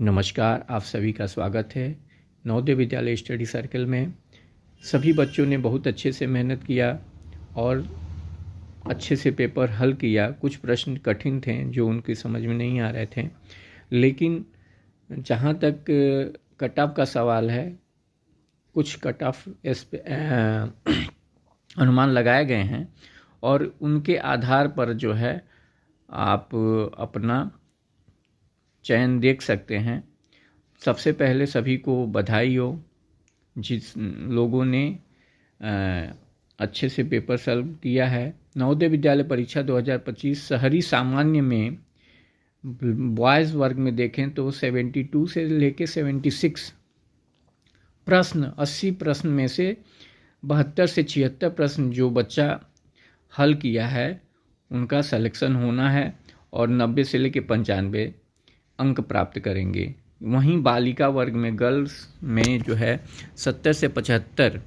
नमस्कार, आप सभी का स्वागत है नवोदय विद्यालय स्टडी सर्कल में। सभी बच्चों ने बहुत अच्छे से मेहनत किया और अच्छे से पेपर हल किया। कुछ प्रश्न कठिन थे जो उनकी समझ में नहीं आ रहे थे, लेकिन जहाँ तक कट ऑफ का सवाल है, कुछ कट ऑफ अनुमान लगाए गए हैं और उनके आधार पर जो है आप अपना चयन देख सकते हैं। सबसे पहले सभी को बधाई हो जिस लोगों ने अच्छे से पेपर सॉल्व किया है। नवोदय विद्यालय परीक्षा 2025 शहरी सामान्य में बॉयज़ वर्ग में देखें तो 72 से लेके 76 प्रश्न, 80 प्रश्न में से 72 से 76 प्रश्न जो बच्चा हल किया है उनका सिलेक्शन होना है और 90 से लेके 95 अंक प्राप्त करेंगे। वहीं बालिका वर्ग में गर्ल्स में जो है 70 से 75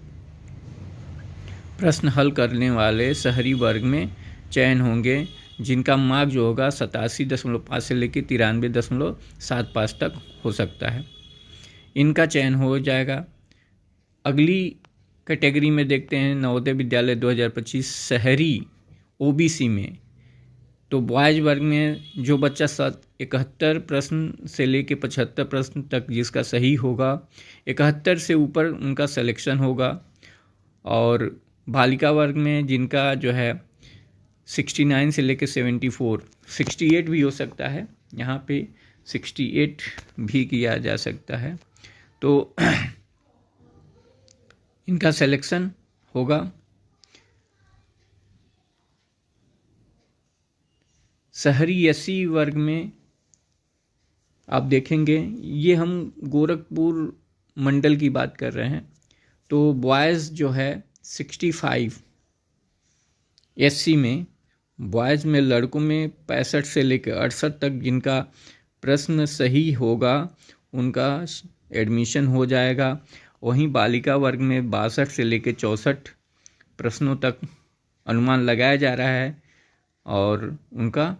प्रश्न हल करने वाले शहरी वर्ग में चयन होंगे, जिनका मार्क जो होगा 87.5 से लेकर 93.75 तक हो सकता है। इनका चयन हो जाएगा। अगली कैटेगरी में देखते हैं नवोदय विद्यालय 2025 शहरी ओबीसी में। तो बॉयज़ वर्ग में जो बच्चा 71 प्रश्न से लेके 75 प्रश्न तक जिसका सही होगा, 71 से ऊपर उनका सिलेक्शन होगा। और बालिका वर्ग में जिनका जो है 69 से लेके 74, 68 भी हो सकता है, यहाँ पे 68 भी किया जा सकता है, तो इनका सिलेक्शन होगा। शहरी एससी वर्ग में आप देखेंगे, ये हम गोरखपुर मंडल की बात कर रहे हैं, तो बॉयज़ जो है 65 एससी में, बॉयज़ में लड़कों में 65 से लेकर 68 तक जिनका प्रश्न सही होगा उनका एडमिशन हो जाएगा। वहीं बालिका वर्ग में 62 से लेकर 64 प्रश्नों तक अनुमान लगाया जा रहा है और उनका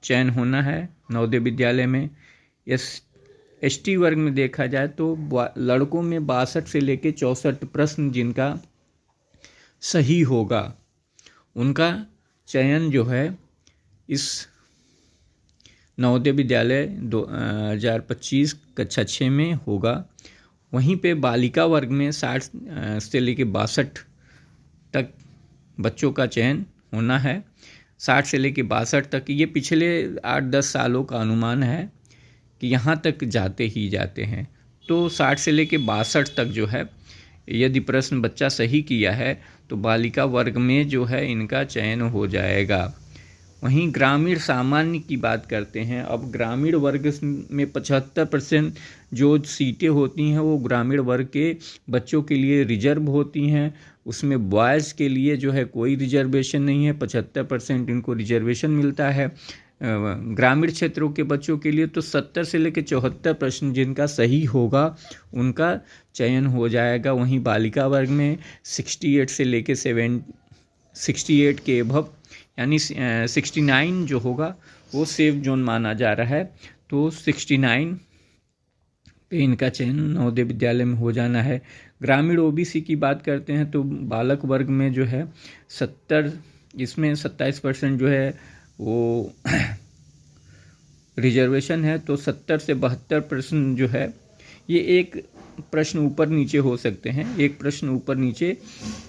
चयन होना है नवोदय विद्यालय में। एसटी वर्ग में देखा जाए तो लड़कों में 62 से लेकर 64 प्रश्न जिनका सही होगा उनका चयन जो है इस नवोदय विद्यालय 2025 कक्षा 6 में होगा। वहीं पे बालिका वर्ग में 60 से लेकर 62 तक बच्चों का चयन होना है। 60 से लेकर 62 तक, ये पिछले 8-10 सालों का अनुमान है कि यहाँ तक जाते ही जाते हैं। तो 60 से लेकर 62 तक जो है, यदि प्रश्न बच्चा सही किया है तो बालिका वर्ग में जो है इनका चयन हो जाएगा। वहीं ग्रामीण सामान्य की बात करते हैं। अब ग्रामीण वर्ग में 75% जो सीटें होती हैं वो ग्रामीण वर्ग के बच्चों के लिए रिजर्व होती हैं। उसमें बॉयज़ के लिए जो है कोई रिजर्वेशन नहीं है, 75% इनको रिजर्वेशन मिलता है। ग्रामीण क्षेत्रों के बच्चों के लिए तो 70 से लेकर 74 प्रश्न जिनका सही होगा उनका चयन हो जाएगा। वहीं बालिका वर्ग में 68 से लेकर 68 के अबव यानी 69 जो होगा वो सेफ जोन माना जा रहा है, तो 69 पे इनका चयन नवोदय विद्यालय में हो जाना है। ग्रामीण ओबीसी की बात करते हैं तो बालक वर्ग में जो है 70, इसमें 27% जो है वो रिजर्वेशन है, तो 70 से 72 प्रश्न जो है, ये एक प्रश्न ऊपर नीचे हो सकते हैं, एक प्रश्न ऊपर नीचे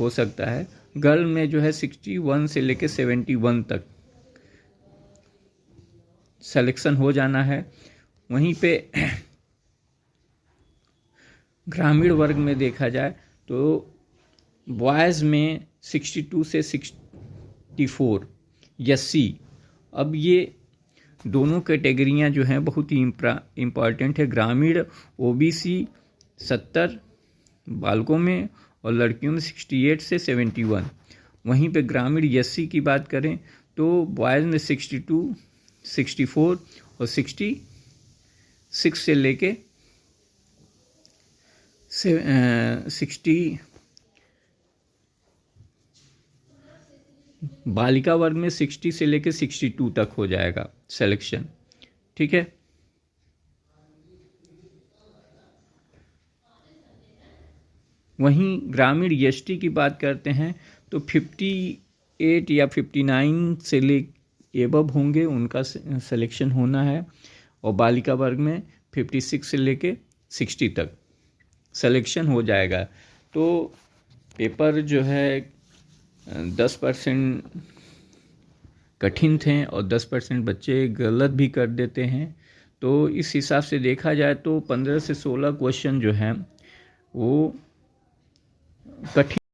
हो सकता है। गर्ल में जो है 61 से लेकर 71 तक सिलेक्शन हो जाना है। वहीं पे ग्रामीण वर्ग में देखा जाए तो बॉयज़ में 62 से 64 एससी। अब ये दोनों कैटेगरियां जो हैं बहुत ही इम्पॉर्टेंट है। ग्रामीण ओबीसी 70 बालकों में और लड़कियों में 68 से 71। वहीं पे ग्रामीण एससी की बात करें तो बॉयज़ में 62, 64 और 66 से लेके 60, बालिका वर्ग में 60 से लेकर 62 तक हो जाएगा सिलेक्शन। ठीक है। वहीं ग्रामीण एसटी की बात करते हैं तो 58 या 59 से ले एबव होंगे, उनका सिलेक्शन होना है। और बालिका वर्ग में 56 से लेके 60 तक सिलेक्शन हो जाएगा। तो पेपर जो है 10% कठिन थे और 10% बच्चे गलत भी कर देते हैं। तो इस हिसाब से देखा जाए तो 15 से 16 क्वेश्चन जो हैं वो कठिन